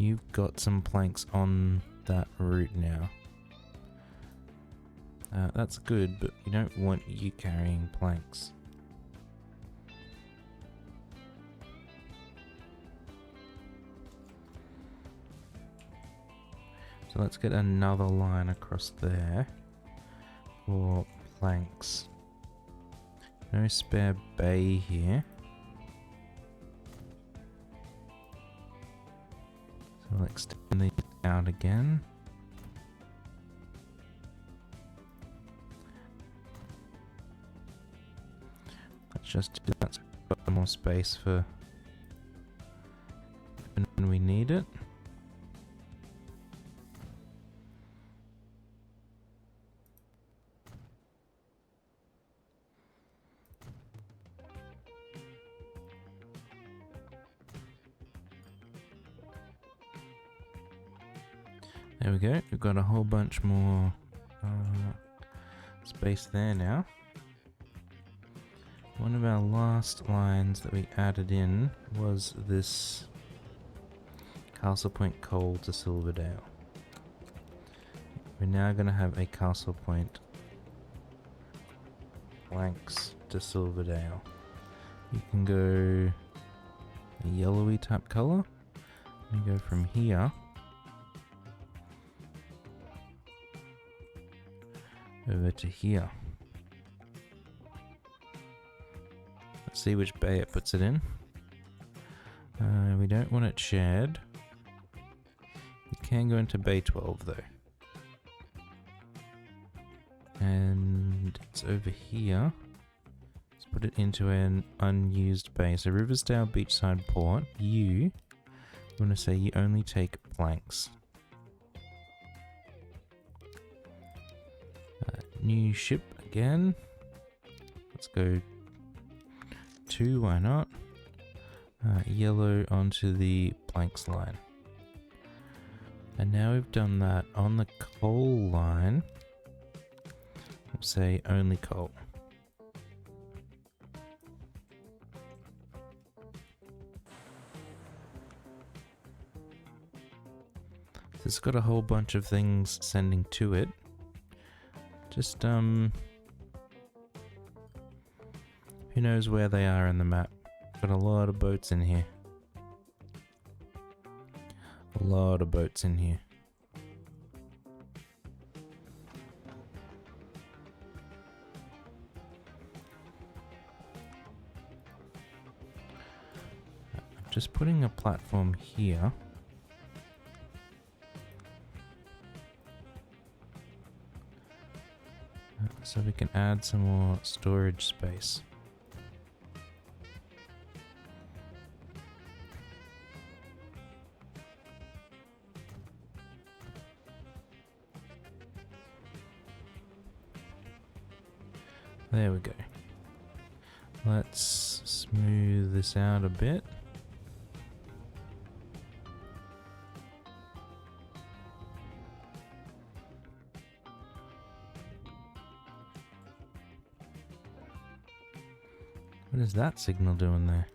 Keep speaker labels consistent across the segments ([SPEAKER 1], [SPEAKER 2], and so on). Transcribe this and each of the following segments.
[SPEAKER 1] You've got some planks on that route now. That's good, but you don't want you carrying planks. So let's get another line across there for planks. No spare bay here. So we'll extend these out again. Let's just do that so we've got more space for when we need it. There we go, we've got a whole bunch more space there now. One of our last lines that we added in was this Castle Point coal to Silverdale. We're now going to have a Castle Point planks to Silverdale. You can go a yellowy type color and go from here over to here. Let's see which bay it puts it in. We don't want it shared. You can go into bay 12 though. And it's over here. Let's put it into an unused bay. So Riversdale Beachside Port, you want to say you only take planks. New ship again. Let's go 2, why not? Yellow onto the planks line. And now we've done that on the coal line. We'll say only coal. So it's got a whole bunch of things sending to it. Just, who knows where they are in the map. Got a lot of boats in here. A lot of boats in here. I'm just putting a platform here. So we can add some more storage space. There we go. Let's smooth this out a bit. What is that signal doing there?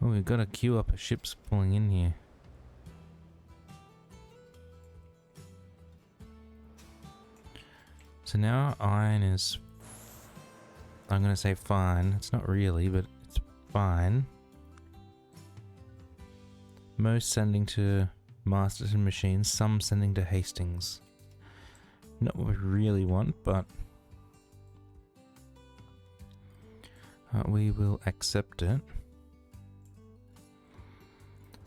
[SPEAKER 1] Oh, we've got to queue up a ships pulling in here. So now iron is, I'm going to say fine. It's not really, but it's fine. Most sending to Masterton machines, some sending to Hastings. Not what we really want, but we will accept it.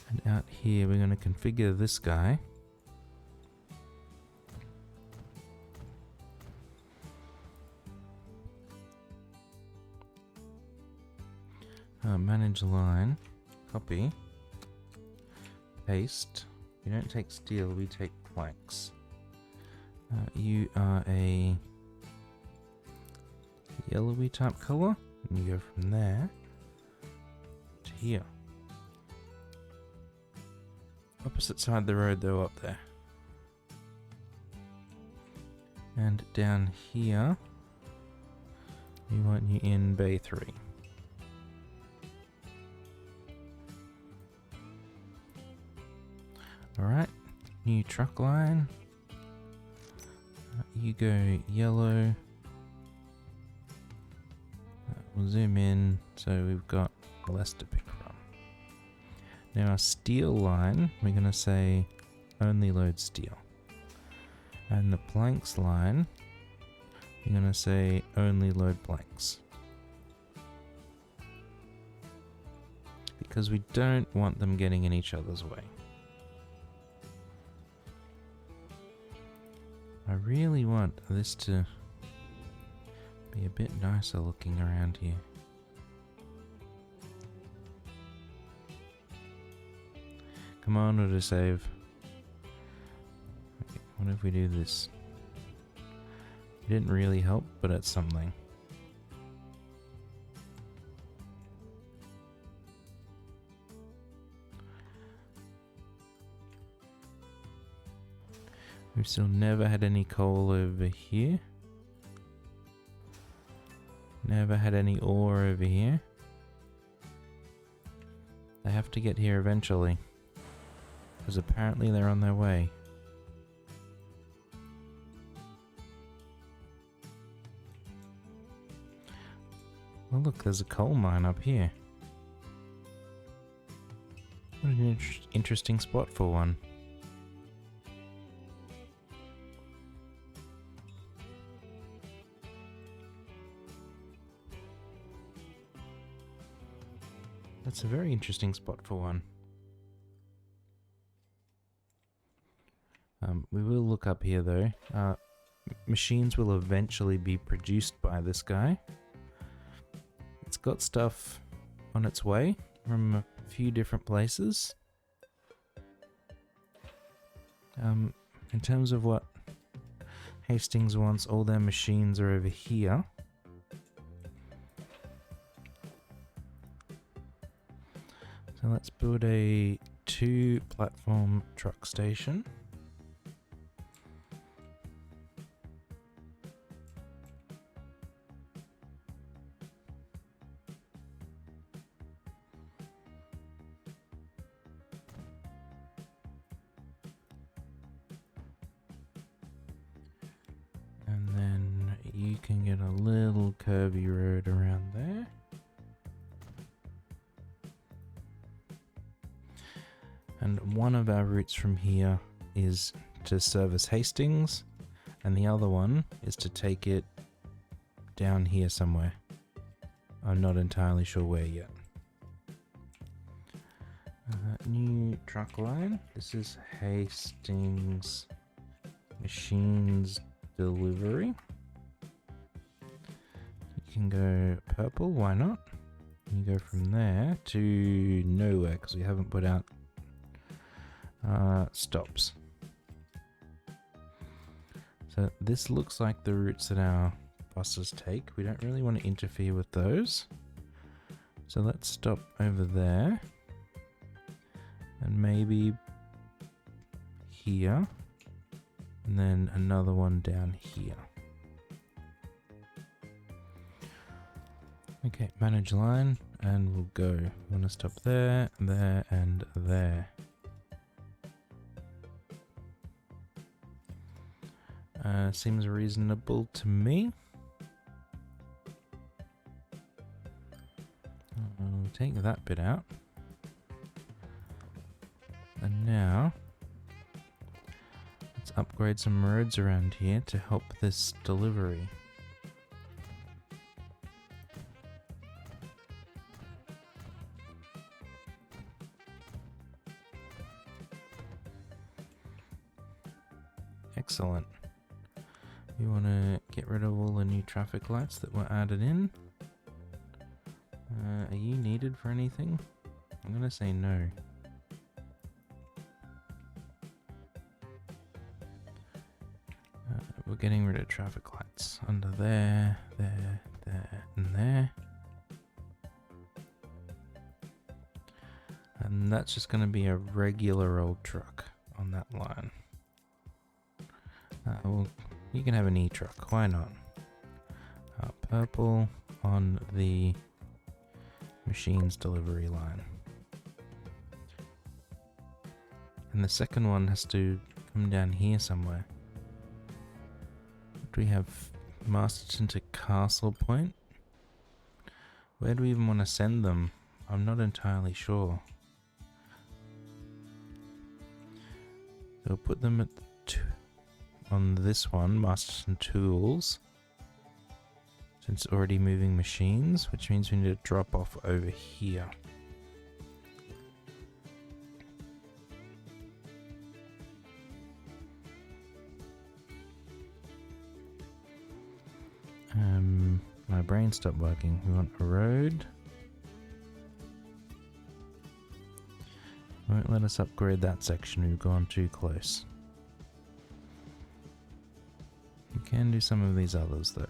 [SPEAKER 1] And out here, we're going to configure this guy. Manage line, copy, paste. We don't take steel, we take planks. You are a yellowy type color, and you go from there to here. Opposite side of the road though, up there. And down here, we want you in Bay 3. Alright, new truck line. You go yellow. We'll zoom in so we've got less to pick from. Now our steel line, we're going to say only load steel. And the planks line, you're going to say only load planks. Because we don't want them getting in each other's way. I really want this to be a bit nicer looking around here. Come on, autosave. Okay, what if we do this? It didn't really help, but it's something. We've still never had any coal over here. Never had any ore over here. They have to get here eventually. Because apparently they're on their way. Oh look, there's a coal mine up here. What an interesting spot for one. That's a very interesting spot for one. We will look up here though. Machines will eventually be produced by this guy. It's got stuff on its way from a few different places. In terms of what Hastings wants, all their machines are over here. So let's build a 2-platform truck station. And then you can get a little curvy road around there. And one of our routes from here is to service Hastings, and the other one is to take it down here somewhere. I'm not entirely sure where yet. New truck line. This is Hastings Machines Delivery. You can go purple, why not? You go from there to nowhere because we haven't put out stops. So this looks like the routes that our buses take. We don't really want to interfere with those. So let's stop over there. And maybe here. And then another one down here. Okay, manage line. And we'll go. We want to stop there, there, and there. Seems reasonable to me. I'll take that bit out. And now, let's upgrade some roads around here to help this delivery. Excellent. We want to get rid of all the new traffic lights that were added in. Are you needed for anything? I'm going to say no. We're getting rid of traffic lights under there, there, there, and there. And that's just going to be a regular old truck on that line. Well, you can have an E-truck, why not? Purple on the machines delivery line. And the second one has to come down here somewhere. Do we have Masterton to Castle Point? Where do we even want to send them? I'm not entirely sure. So we'll put them on this one, Masterton Tools. Since it's already moving machines, which means we need to drop off over here. My brain stopped working. We want a road. Won't let us upgrade that section, we've gone too close. We can do some of these others though.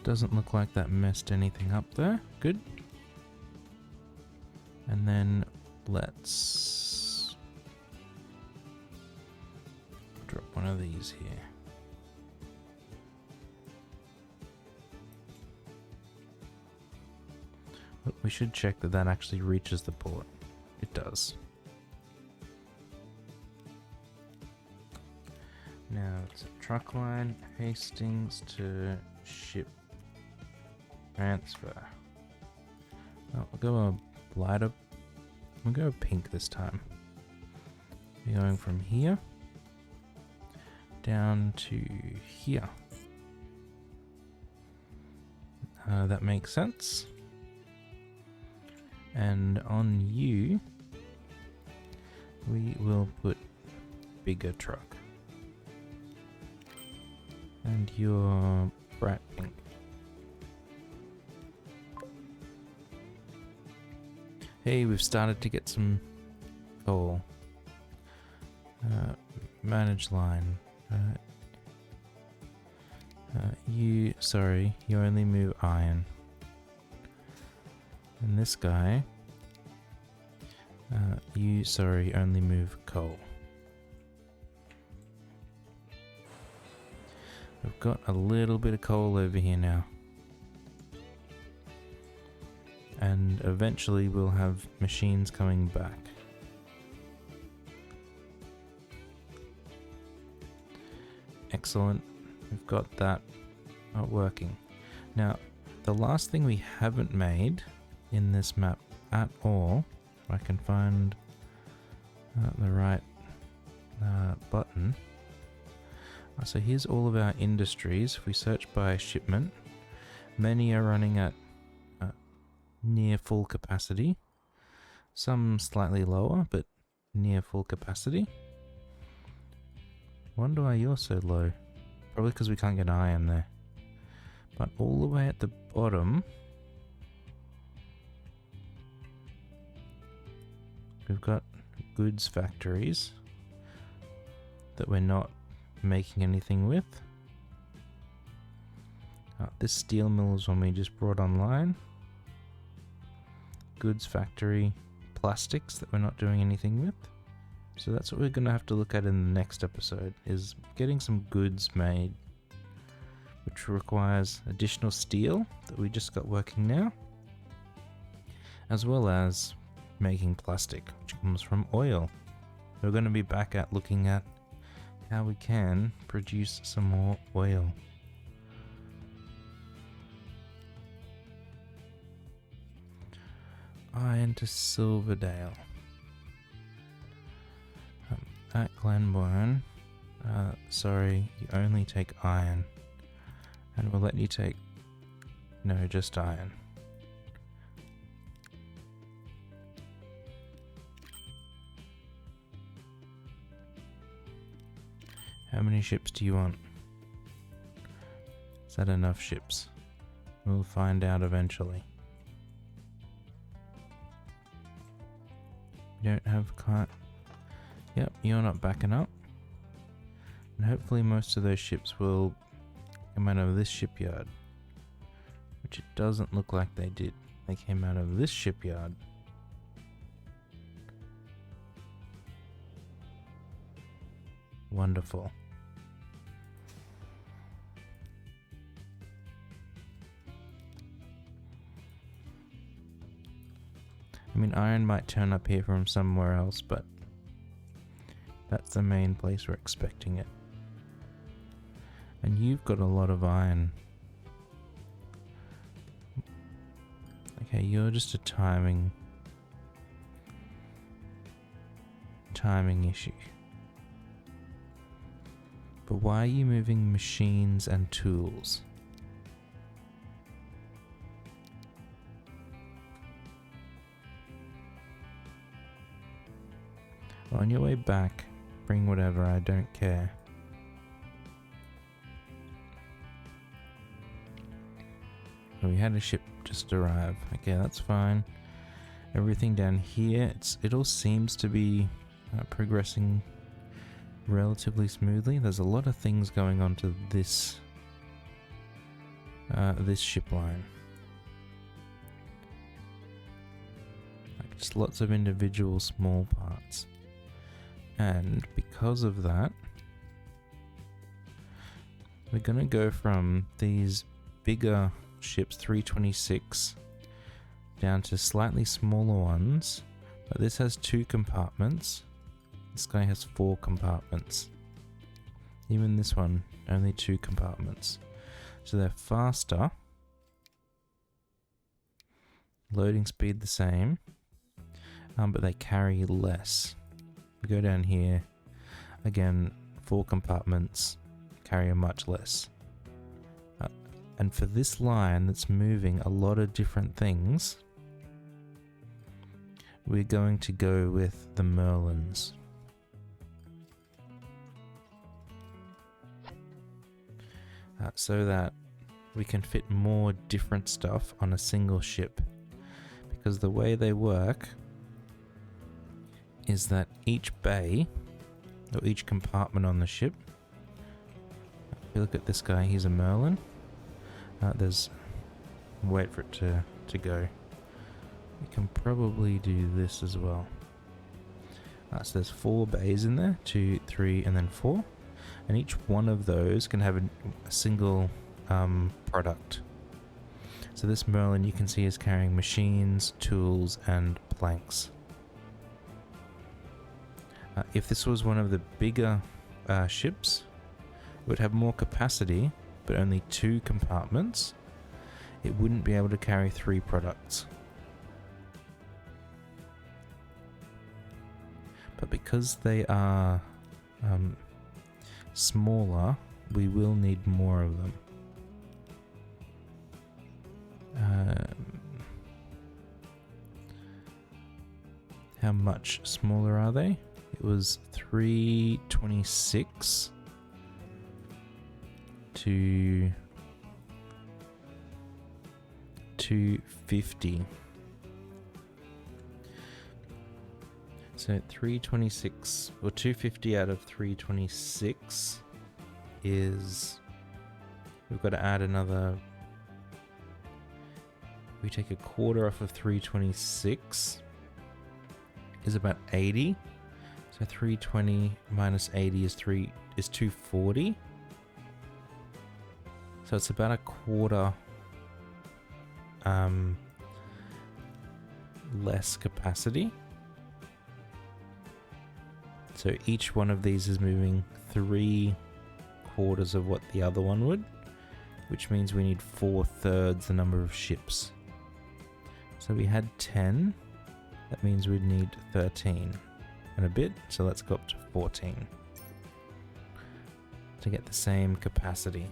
[SPEAKER 1] Doesn't look like that messed anything up there. Good. And then let's drop one of these here. But we should check that that actually reaches the port. It does. Now it's a truck line, Hastings to ship transfer. Oh, we'll go a lighter. We'll go pink this time. We're going from here down to here. That makes sense. And on you, we will put bigger truck. And you're bright pink. Hey, we've started to get some coal. Manage line. You only move iron. And this guy, only move coal. We've got a little bit of coal over here now. And eventually we'll have machines coming back. Excellent. We've got that working. Now, the last thing we haven't made in this map at all, if I can find the right button. So here's all of our industries. If we search by shipment, many are running at near full capacity. Some slightly lower, but near full capacity. Wonder why you're so low. Probably because we can't get iron there. But all the way at the bottom, we've got goods factories that we're not making anything with. This steel mill is one we just brought online. Goods factory, plastics that we're not doing anything with. So that's what we're going to have to look at in the next episode, is getting some goods made, which requires additional steel that we just got working now, as well as making plastic, which comes from oil. We're going to be back at looking at how we can produce some more oil. Iron to Silverdale. At Glenbourne, you only take iron. And we'll let you take, no, just iron. How many ships do you want? Is that enough ships? We'll find out eventually. You don't have Yep, you're not backing up. And hopefully most of those ships will came out of this shipyard. Which it doesn't look like they did. They came out of this shipyard. Wonderful. I mean, iron might turn up here from somewhere else, but that's the main place we're expecting it. And you've got a lot of iron. Okay, you're just a timing issue. But why are you moving machines and tools? On your way back, bring whatever, I don't care. We had a ship just arrive. Okay, that's fine. Everything down here, it all seems to be progressing relatively smoothly. There's a lot of things going on to this this ship line. Like just lots of individual small parts. And because of that, we're gonna go from these bigger ships, 326, down to slightly smaller ones. But this has 2 compartments. This guy has 4 compartments. Even this one, only 2 compartments. So they're faster. Loading speed the same. But they carry less. We go down here. Again, 4 compartments. Carry much less. And for this line that's moving a lot of different things, we're going to go with the Merlins. So that we can fit more different stuff on a single ship. Because the way they work is that each bay, or each compartment on the ship, if you look at this guy, he's a Merlin. Wait for it to go. We can probably do this as well. So there's 4 bays in there, 2, 3, and then 4. And each one of those can have a single product. So this Merlin you can see is carrying machines, tools, and planks. If this was one of the bigger ships, it would have more capacity, but only 2 compartments. It wouldn't be able to carry 3 products. But because they are smaller, we will need more of them. How much smaller are they? It was 326 to 250. So 326 or 250 out of 326 is, we've got to add another. We take a quarter off of 326 is about 80. So 320 minus 80 is 240. So it's about a quarter less capacity. So each one of these is moving 3/4 of what the other one would, which means we need 4/3 the number of ships. So we had 10, that means we'd need 13 and a bit, so let's go up to 14 to get the same capacity.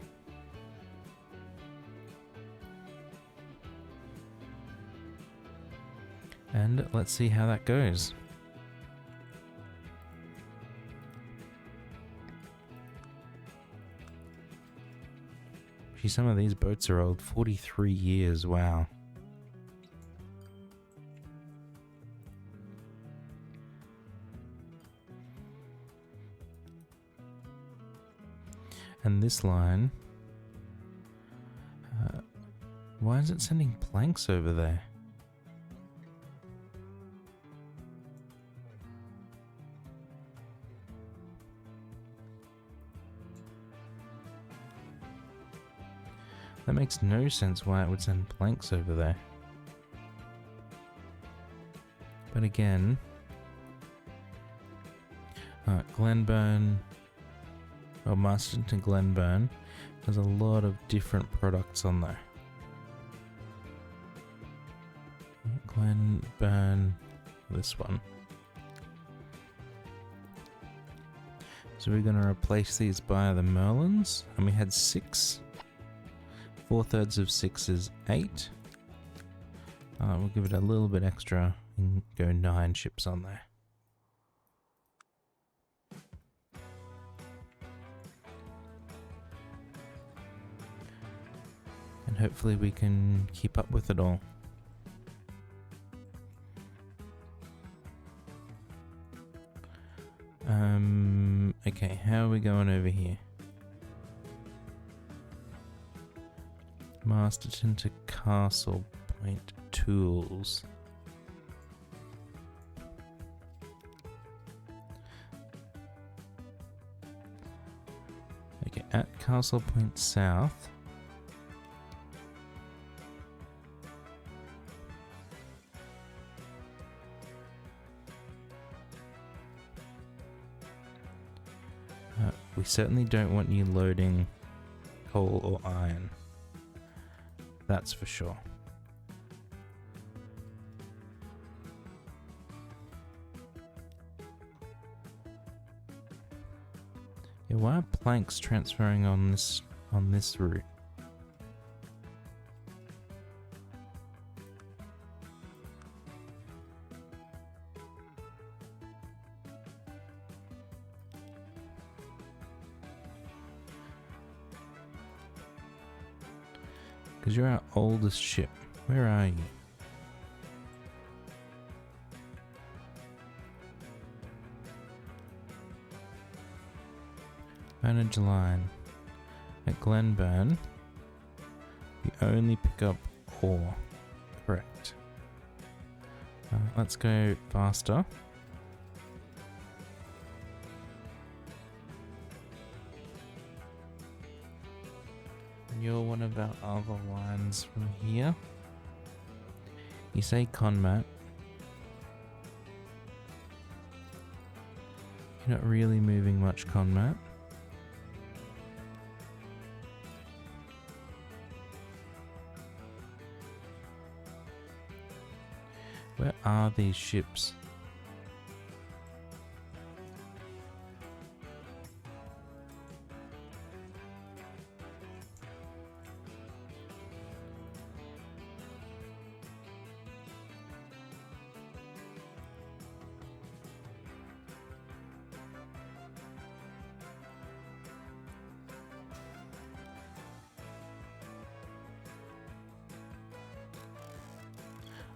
[SPEAKER 1] And let's see how that goes. Gee, some of these boats are old, 43 years, wow. And this line Why is it sending planks over there? That makes no sense why it would send planks over there. But again, Glenburn, or Masterton Glenburn, has a lot of different products on there. Glenburn, this one. So we're going to replace these by the Merlins, and we had 6. 4/3 of 6 is 8. We'll give it a little bit extra and go 9 ships on there. And hopefully we can keep up with it all. Okay, how are we going over here? Masterton to Castle Point Tools. Okay, at Castle Point South. We certainly don't want you loading coal or iron. That's for sure. Yeah, why are planks transferring on this route? Because you're our oldest ship. Where are you? Manage line. At Glenburn, you only pick up ore. Correct. Let's go faster. You're one of our other lines from here. You say Conmat. You're not really moving much, Conmat. Where are these ships?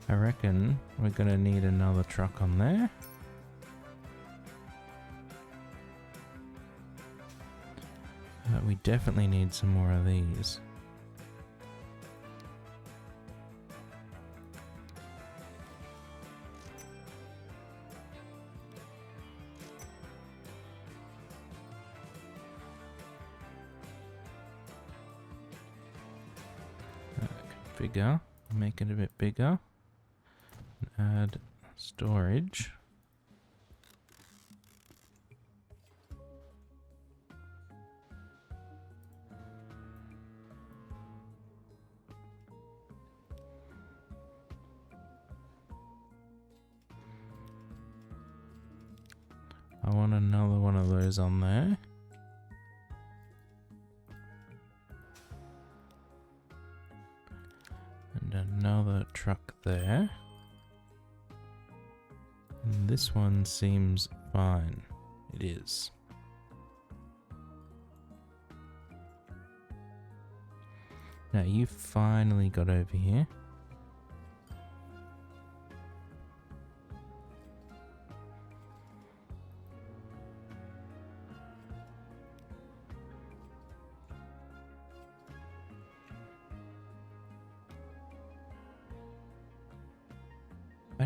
[SPEAKER 1] I reckon we're gonna need another truck on there. We definitely need some more of these. Configure, make it a bit bigger. Add storage. I want another one of those on there. And another truck there. And this one seems fine. It is. Now you finally got over here.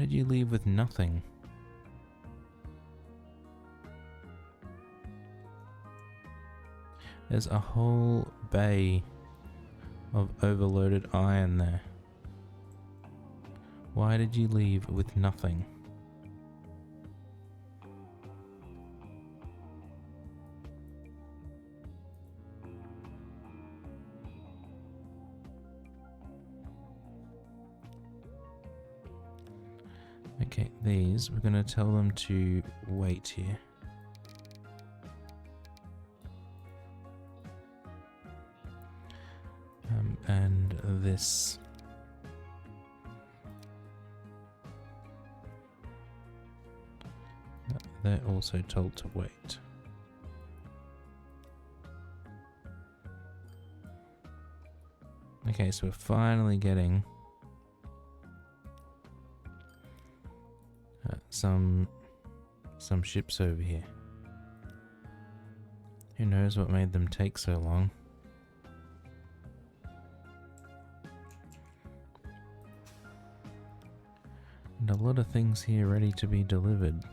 [SPEAKER 1] did you leave with nothing? There's a whole bay of overloaded iron there. Why did you leave with nothing? Okay, these, we're going to tell them to wait here. And this. They're also told to wait. Okay, so we're finally getting some ships over here. Who knows what made them take so long? And a lot of things here ready to be delivered.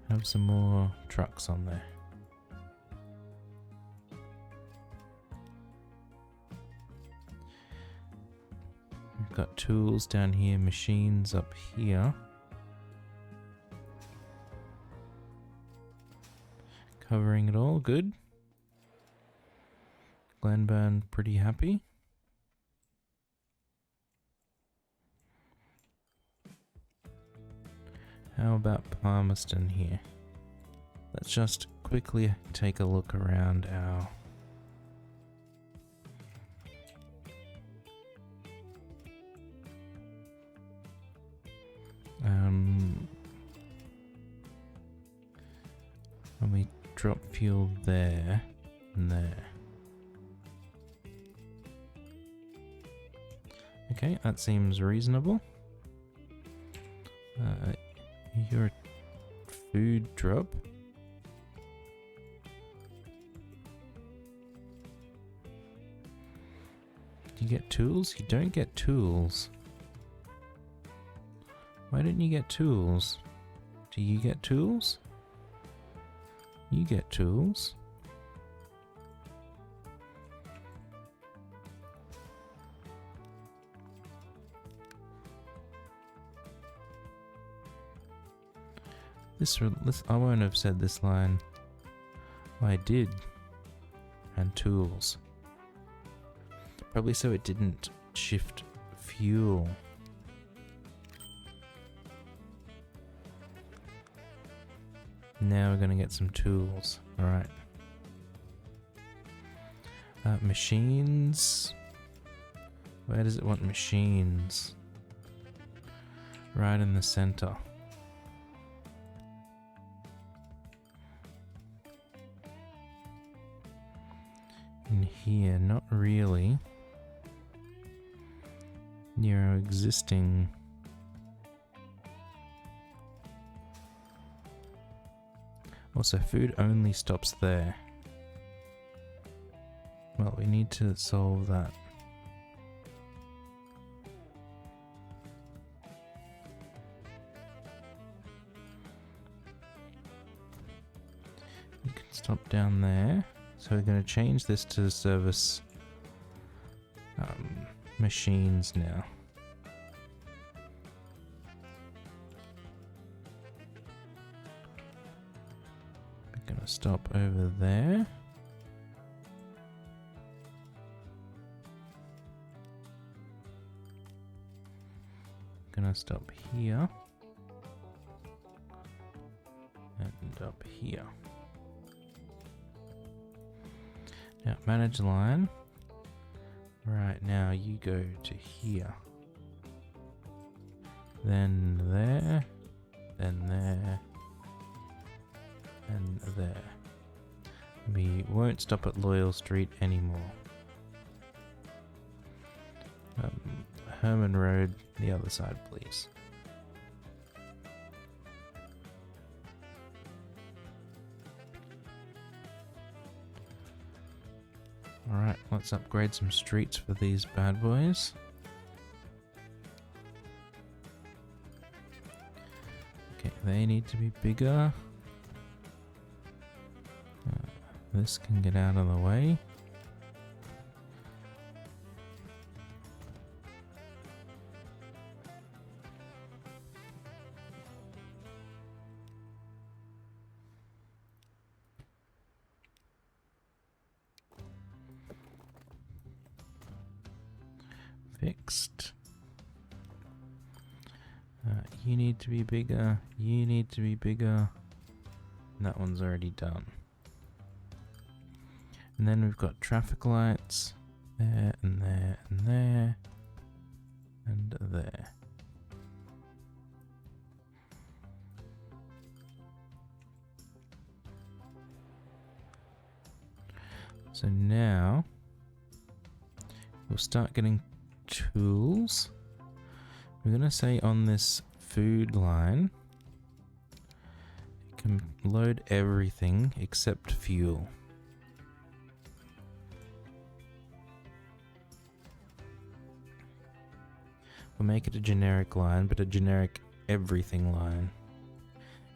[SPEAKER 1] Have some more trucks on there. We've got tools down here, machines up here. Covering it all, good. Glenburn pretty happy. How about Palmerston here? Let's just quickly take a look around our when we drop fuel there and there. Okay, that seems reasonable. You're a food drop. Do you get tools? You don't get tools. Why didn't you get tools? Do you get tools? You get tools. This I won't have said this line. I did. And tools. Probably so it didn't shift fuel. Now we're gonna get some tools. Alright. Machines. Where does it want machines? Right in the center. In here, not really. Near our existing. Also, food only stops there. Well, we need to solve that. You can stop down there. So we're going to change this to service machines now. We're going to stop over there. Gonna stop here. And up here. Now, manage line. Right, now you go to here. Then there. Then there. And there. We won't stop at Loyal Street anymore. Herman Road, the other side, please. Alright, let's upgrade some streets for these bad boys. They need to be bigger. This can get out of the way. Fixed. You need to be bigger. You need to be bigger. And that one's already done. And then we've got traffic lights there and there and there and there. So now we'll start getting tools. We're going to say on this food line, it can load everything except fuel. We'll make it a generic line, but a generic everything line.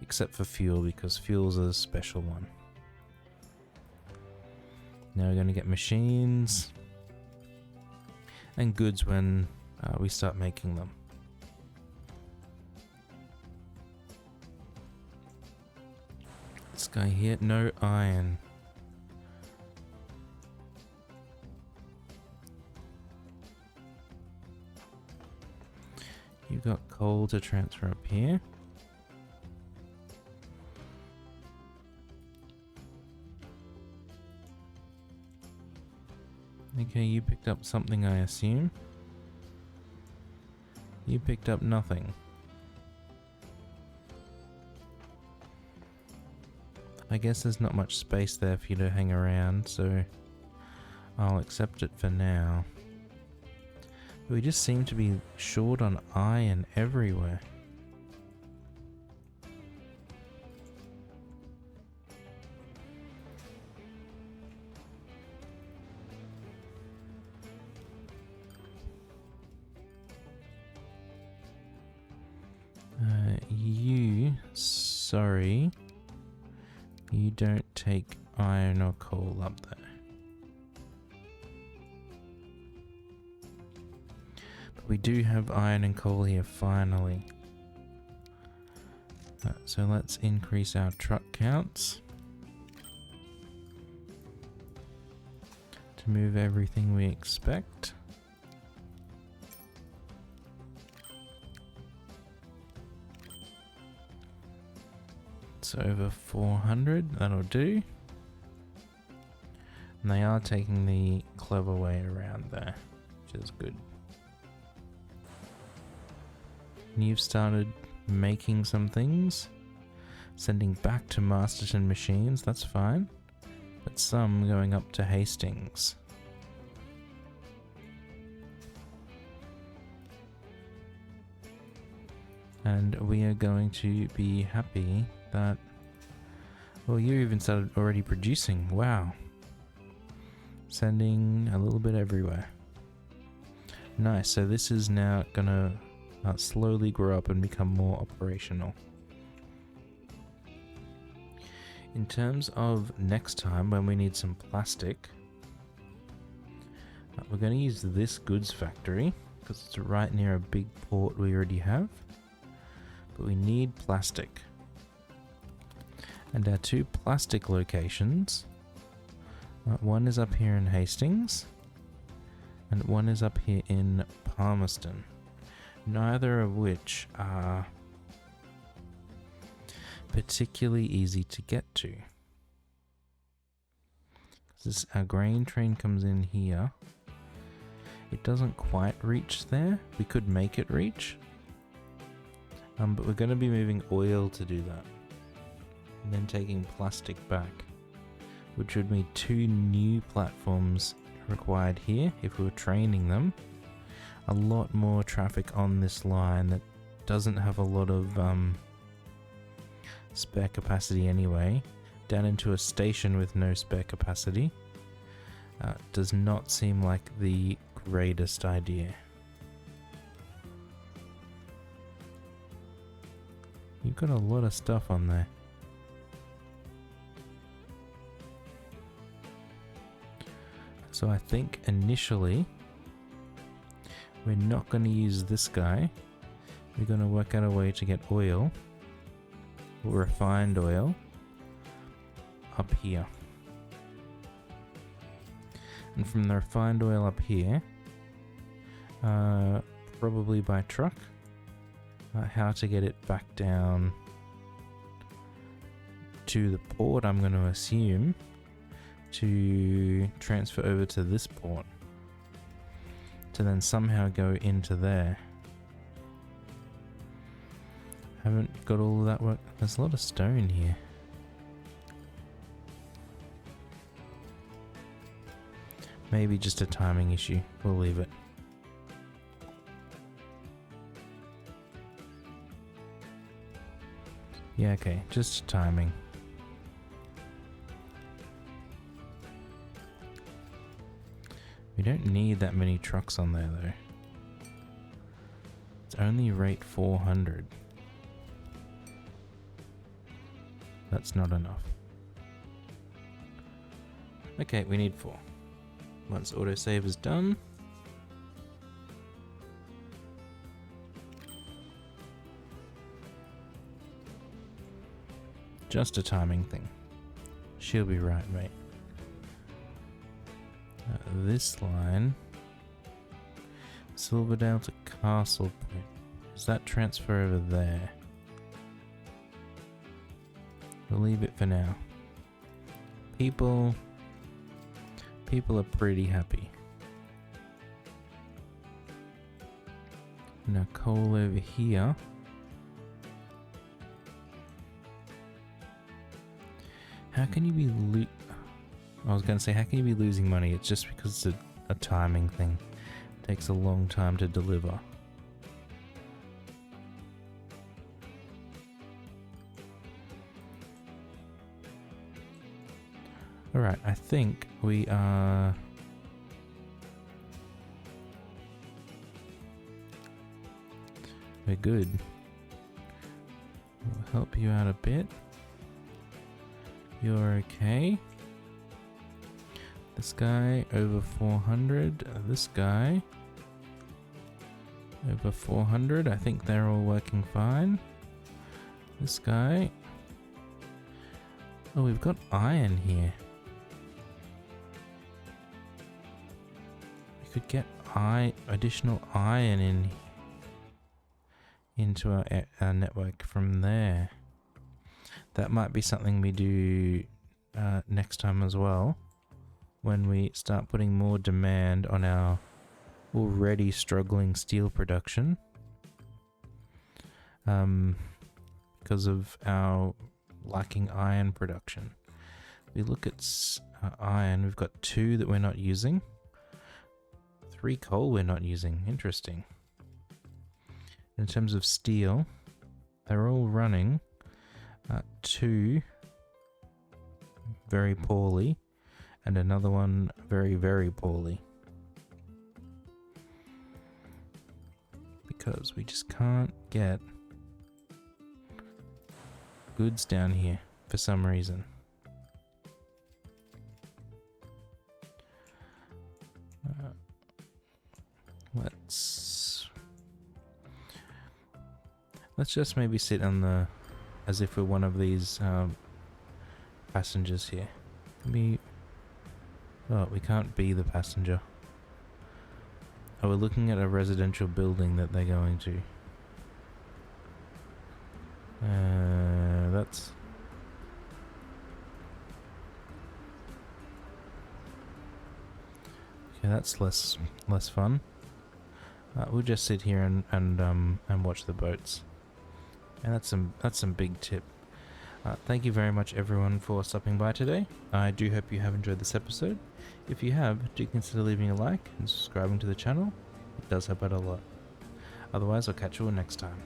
[SPEAKER 1] Except for fuel, because fuel's a special one. Now we're going to get machines and goods when we start making them. This guy here, no iron. You've got coal to transfer up here. Okay, you picked up something, I assume. You picked up nothing. I guess there's not much space there for you to hang around, so I'll accept it for now. We just seem to be short on iron everywhere. Sorry, you don't take iron or coal up there. But we do have iron and coal here finally. So let's increase our truck counts to move everything we expect. So over 400, that'll do. And they are taking the clever way around there, which is good. And you've started making some things, sending back to Masterton machines, that's fine. But some going up to Hastings. And we are going to be happy that, well, you even started already producing. Wow. Sending a little bit everywhere. Nice. So this is now gonna slowly grow up and become more operational. In terms of next time when we need some plastic, we're going to use this goods factory because it's right near a big port we already have. But we need plastic. And our two plastic locations, one is up here in Hastings, and one is up here in Palmerston. Neither of which are particularly easy to get to. Our grain train comes in here. It doesn't quite reach there. We could make it reach. But we're going to be moving oil to do that. And then taking plastic back, which would mean 2 new platforms required here if we were training them. A lot more traffic on this line that doesn't have a lot of spare capacity anyway. Down into a station with no spare capacity does not seem like the greatest idea. You've got a lot of stuff on there. So I think initially we're not going to use this guy. We're going to work out a way to get oil, or refined oil, up here. And from the refined oil up here, probably by truck, how to get it back down to the port, I'm going to assume, to transfer over to this port, to then somehow go into there. Haven't got all of that work. There's a lot of stone here. Maybe just a timing issue. We'll leave it. Yeah, okay, just timing. We don't need that many trucks on there though. It's only rate 400. That's not enough. Okay, we need 4. Once autosave is done. Just a timing thing. She'll be right, mate. This line, Silverdale to Castle Point. Does that transfer over there? We'll leave it for now. People are pretty happy. Now coal over here. How can you be I was going to say, how can you be losing money? It's just because it's a timing thing. It takes a long time to deliver. Alright, I think we are... We're good. We'll help you out a bit. You're okay. This guy over 400. This guy over 400. I think they're all working fine. This guy. Oh, we've got iron here. We could get additional iron into our network from there. That might be something we do next time as well, when we start putting more demand on our already struggling steel production, because of our lacking iron production. We look at iron, we've got 2 that we're not using, 3 coal we're not using. Interesting. In terms of steel, they're all running 2 very poorly, and another one very, very poorly. Because we just can't get goods down here for some reason. Let's just maybe sit on the, as if we're one of these passengers here. Oh, we can't be the passenger. Oh, we're looking at a residential building that they're going to. That's... Okay, that's less fun. We'll just sit here and watch the boats. And that's some big tip. Thank you very much everyone for stopping by today. I do hope you have enjoyed this episode. If you have, do consider leaving a like and subscribing to the channel. It does help out a lot. Otherwise, I'll catch you all next time.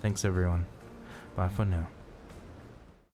[SPEAKER 1] Thanks everyone. Bye for now.